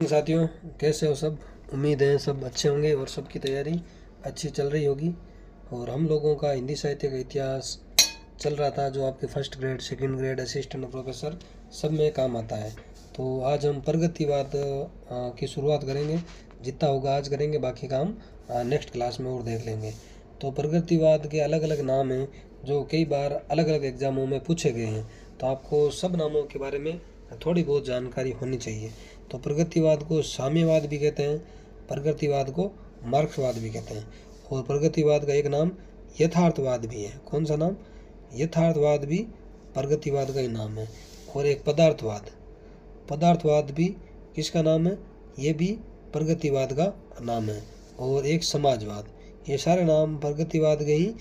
साथियों, कैसे हो सब। उम्मीद है सब अच्छे होंगे और सबकी तैयारी अच्छी चल रही होगी। और हम लोगों का हिंदी साहित्य का इतिहास चल रहा था, जो आपके first grade, second grade, assistant professor सब में काम आता है। तो आज हम प्रगतिवाद की शुरुआत करेंगे। जितना होगा आज करेंगे, बाकी काम नेक्स्ट क्लास में और देख लेंगे। तो प्रगतिवाद के अलग अलग नाम हैं जो कई बार अलग अलग एग्जामों में पूछे गए हैं। तो आपको सब नामों के बारे में थोड़ी बहुत जानकारी होनी चाहिए। तो प्रगतिवाद को साम्यवाद भी कहते हैं, प्रगतिवाद को मार्क्सवाद भी कहते हैं। और प्रगतिवाद का एक नाम यथार्थवाद भी है। कौन सा नाम? यथार्थवाद भी प्रगतिवाद का ही नाम है। और एक पदार्थवाद, पदार्थवाद भी किसका नाम है? ये भी प्रगतिवाद का नाम है। और एक समाजवाद। ये सारे नाम प्रगतिवाद के ही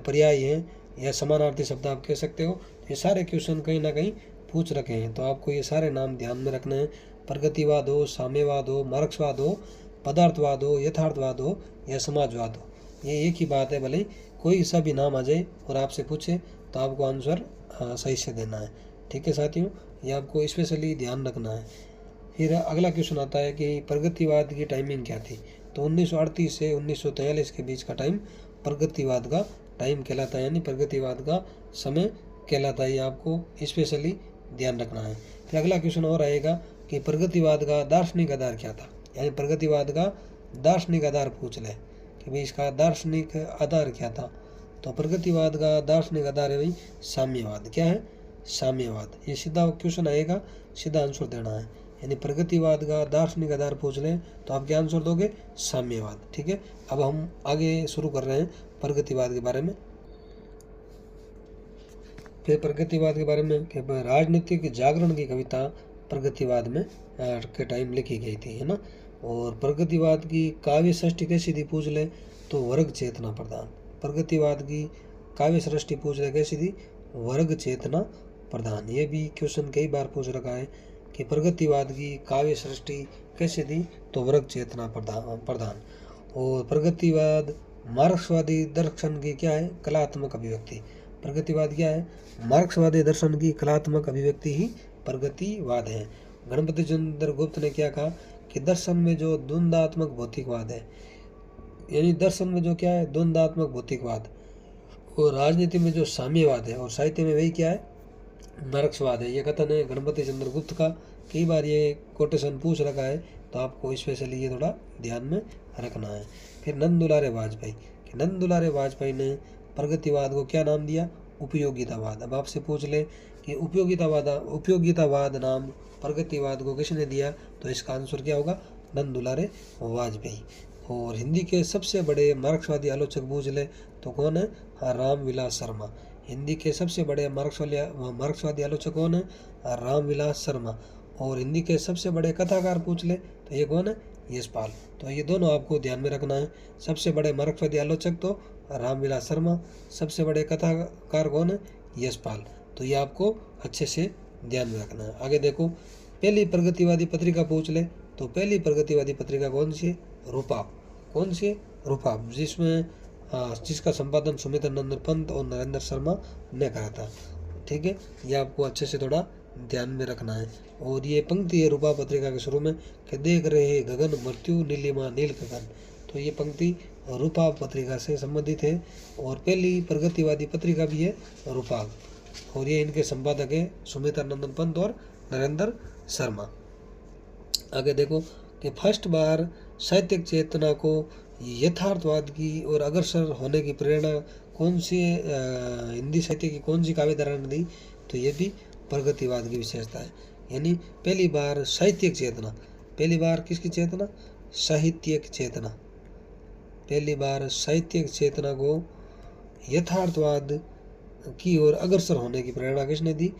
पर्याय हैं या समानार्थी शब्द आप कह सकते हो। ये सारे क्वेश्चन कहीं ना कहीं पूछ रखे हैं, तो आपको ये सारे नाम ध्यान में रखने हैं। प्रगतिवाद हो, साम्यवाद हो, मार्क्सवाद हो, पदार्थवाद हो, यथार्थवाद हो या समाजवाद हो, ये एक ही बात है। भले कोई सा भी नाम आ जाए और आपसे पूछे तो आपको आंसर सही से देना है। ठीक है साथियों, ये आपको स्पेशली ध्यान रखना है। फिर अगला क्वेश्चन आता है कि प्रगतिवाद की टाइमिंग क्या थी। तो 1938 से 1943 के बीच का टाइम प्रगतिवाद का टाइम कहलाता है, यानी प्रगतिवाद का समय कहलाता है। ये आपको स्पेशली ध्यान रखना है। फिर अगला क्वेश्चन और आएगा कि प्रगतिवाद का दार्शनिक आधार क्या था, यानी प्रगतिवाद का दार्शनिक आधार पूछ ले कि भाई इसका दार्शनिक आधार क्या था। तो प्रगतिवाद का दार्शनिक आधार है भाई साम्यवाद। क्या है? साम्यवाद। ये सीधा क्वेश्चन आएगा, सीधा आंसर देना है। यानी प्रगतिवाद का दार्शनिक आधार पूछ लें तो आप क्या आंसर दोगे? साम्यवाद। ठीक है, अब हम आगे शुरू कर रहे हैं प्रगतिवाद के बारे में। फिर प्रगतिवाद के बारे में कि राजनीतिक जागरण की कविता प्रगतिवाद में के टाइम लिखी गई थी, है ना। और प्रगतिवाद की काव्य सृष्टि कैसी थी पूछ ले तो वर्ग चेतना प्रधान। प्रगतिवाद की काव्य सृष्टि पूछ ले कैसी थी? वर्ग चेतना प्रधान। ये भी क्वेश्चन कई बार पूछ रखा है कि प्रगतिवाद की काव्य सृष्टि कैसी थी, तो वर्ग चेतना प्रधान। और प्रगतिवाद मार्क्सवादी दर्शन की क्या है? कलात्मक अभिव्यक्ति। प्रगतिवाद क्या है? मार्क्सवादी दर्शन की कलात्मक अभिव्यक्ति ही प्रगतिवाद है। गणपति चंद्र गुप्त ने क्या कहा कि दर्शन में जो द्वंद्वात्मक भौतिकवाद है, यानी दर्शन में जो क्या है? द्वंद्वात्मक भौतिकवाद, और राजनीति में जो साम्यवाद है, और साहित्य में वही क्या है? मार्क्सवाद है। ये कथन है गणपति चंद्र गुप्त का। कई बार ये कोटेशन पूछ रखा है, तो आपको स्पेशली ये थोड़ा ध्यान में रखना है। फिर नंद दुलारे वाजपेयी, कि नंद दुलारे वाजपेयी ने प्रगतिवाद को क्या नाम दिया? उपयोगितावाद। अब आपसे पूछ ले कि उपयोगितावाद नाम प्रगतिवाद को किसने दिया, तो इसका आंसर क्या होगा? नंद दुलारे वाजपेयी। और हिंदी के सबसे बड़े मार्क्सवादी आलोचक पूछ ले तो कौन है? हाँ, रामविलास शर्मा। हिंदी के सबसे बड़े मार्क्सवादी आलोचक कौन है? रामविलास शर्मा। और हिंदी के सबसे बड़े कथाकार पूछ ले तो ये कौन है? यशपाल। तो ये दोनों आपको ध्यान में रखना है। सबसे बड़े मार्क्सवादी आलोचक तो रामविलास शर्मा, सबसे बड़े कथाकार कौन है? यशपाल। तो ये आपको अच्छे से ध्यान में रखना है। आगे देखो, पहली प्रगतिवादी पत्रिका पूछ ले तो पहली प्रगतिवादी पत्रिका कौन सी है? रूपाप। कौन सी है? रूपाप, जिसका संपादन सुमित्रा नंदन पंत और नरेंद्र शर्मा ने करा था। ठीक है, ये आपको अच्छे से थोड़ा ध्यान में रखना है। और ये पंक्ति है रूपा पत्रिका के शुरू में कि देख रहे गगन मृत्यु नीलिमा नील गगन। तो ये पंक्ति रूपा पत्रिका से संबंधित है। और पहली प्रगतिवादी पत्रिका भी है रूपाग, और ये इनके संपादक है सुमित्रा नंदन पंत और नरेंद्र शर्मा। आगे देखो कि फर्स्ट बार साहित्यिक चेतना को यथार्थवाद की और अग्रसर होने की प्रेरणा कौन सी हिंदी साहित्य की कौन सी काव्यधारा ने दी, तो ये भी प्रगतिवाद की विशेषता है। यानी पहली बार साहित्यिक चेतना, पहली बार किसकी चेतना? साहित्यिक चेतना। पहली बार साहित्यिक चेतना को यथार्थवाद की ओर अग्रसर होने की प्रेरणा किसने दी?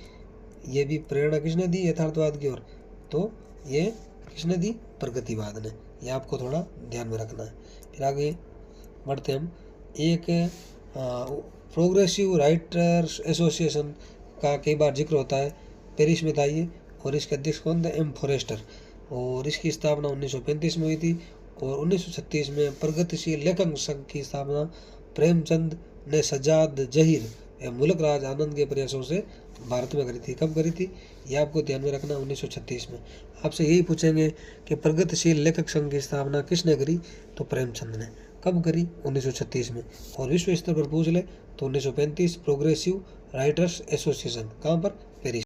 ये भी प्रेरणा किसने दी यथार्थवाद की ओर? तो ये किसने दी? प्रगतिवाद ने। ये आपको थोड़ा ध्यान में रखना है। फिर आगे बढ़ते हम। एक प्रोग्रेसिव राइटर्स एसोसिएशन का कई बार जिक्र होता है, पेरिस में था ये, और इसके अध्यक्ष कौन थे? M Forrester. और इसकी स्थापना 1935 में हुई थी। और 1936 में प्रगतिशील लेखक संघ की स्थापना प्रेमचंद ने सज्जाद जहीर मुल्क राज आनंद के प्रयासों से भारत में करी थी। कब करी थी ये आपको ध्यान में रखना, 1936 में। आपसे यही पूछेंगे कि प्रगतिशील लेखक संघ की स्थापना किसने करी, तो प्रेमचंद ने। कब करी, 1936 में। और विश्व स्तर पर पूछ ले तो 1935 प्रोग्रेसिव राइटर्स एसोसिएशन, कहाँ पर,